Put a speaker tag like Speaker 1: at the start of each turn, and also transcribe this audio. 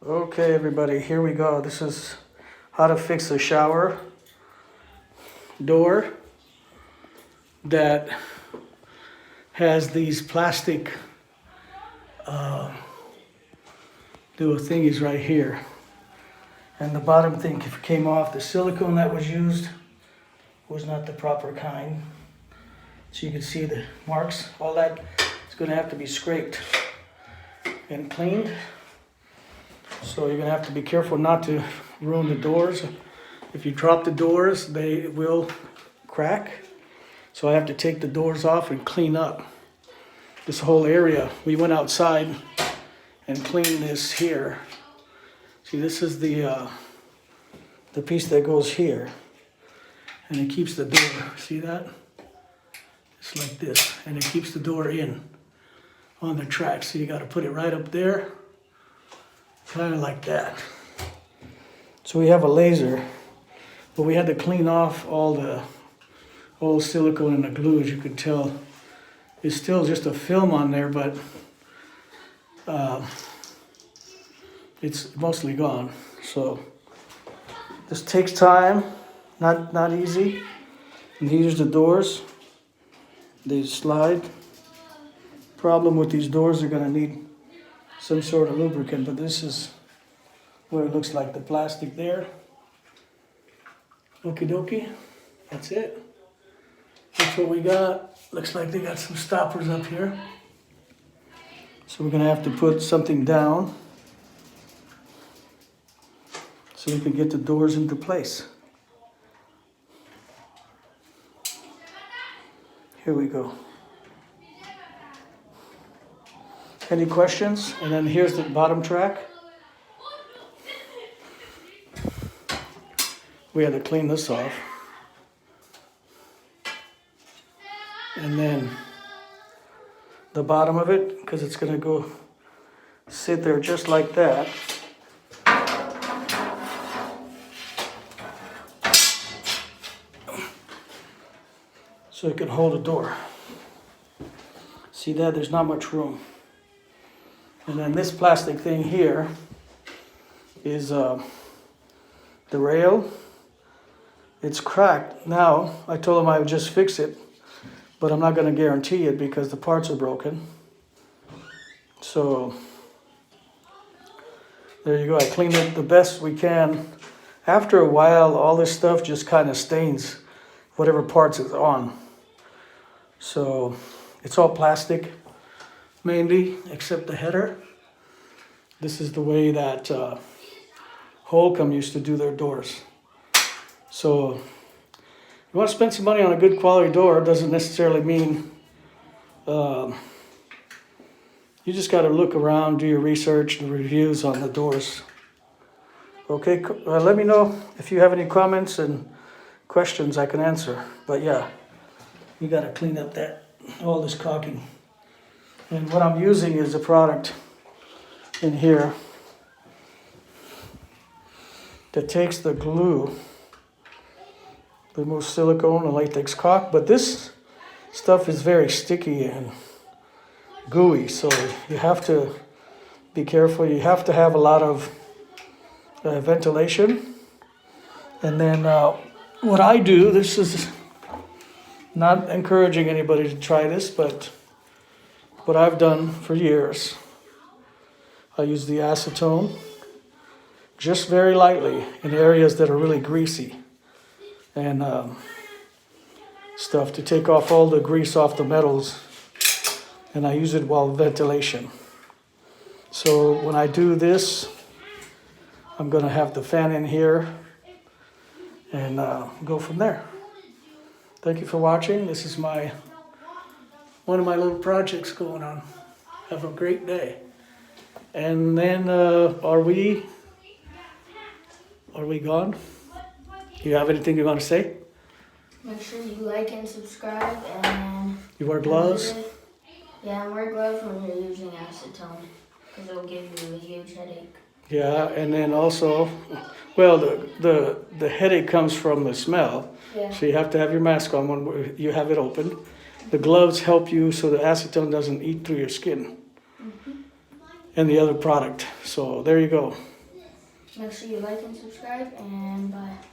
Speaker 1: Okay, everybody, here we go. This is how to fix a shower door that has these plastic little thingies right here. And the bottom thing came off. The silicone that was used was not the proper kind. So you can see the marks. All that is going to have to be scraped and cleaned. So you're going to have to be careful not to ruin the doors. If you drop the doors, they will crack. So I have to take the doors off and clean up this whole area. We went outside and cleaned this here. See, this is the piece that goes here, and it keeps the door. See that? It's like this, and it keeps the door in on the track. So you got to put it right up there, kind of like that. So we have a laser, but we had to clean off all the old silicone and the glue. As you can tell, it's still just a film on there, but it's mostly gone. So this takes time, not easy. And here's the doors. They slide. Problem with these doors, they're gonna need some sort of lubricant, but this is what it looks like, the plastic there. Okie dokie, that's it. That's what we got. Looks like they got some stoppers up here. So we're gonna have to put something down so we can get the doors into place. Here we go. Any questions? And then here's the bottom track. We had to clean this off. And then the bottom of it, because it's gonna go sit there just like that. So it can hold a door. See that? There's not much room. And then this plastic thing here is the rail. It's cracked. Now, I told him I would just fix it, but I'm not going to guarantee it because the parts are broken. So there you go. I cleaned it the best we can. After a while, all this stuff just kind of stains whatever parts it's on. So it's all plastic mainly, except the header. This is the way that Holcomb used to do their doors. So you want to spend some money on a good quality door, doesn't necessarily mean you just got to look around, do your research, the reviews on the doors. Okay, let me know if you have any comments and questions I can answer. But yeah, you got to clean up all this caulking. And what I'm using is a product in here that takes the glue, removes silicone and latex caulk, but this stuff is very sticky and gooey, so you have to be careful. You have to have a lot of ventilation. And then what I do, this is not encouraging anybody to try this, but what I've done for years, I use the acetone just very lightly in areas that are really greasy and stuff to take off all the grease off the metals, and I use it while ventilation. So when I do this, I'm gonna have the fan in here and go from there. Thank you for watching. This is one of my little projects going on. Have a great day. And then are we gone? Do you have anything you want to say?
Speaker 2: Make sure you like and subscribe, and
Speaker 1: you wear gloves?
Speaker 2: Yeah, wear gloves when you're using acetone, because it'll give you a huge headache.
Speaker 1: Yeah, and then also, well, the headache comes from the smell.
Speaker 2: Yeah.
Speaker 1: So you have to have your mask on when you have it open. The gloves help you so the acetone doesn't eat through your skin. And the other product. So there you go.
Speaker 2: Make sure you like and subscribe, and bye.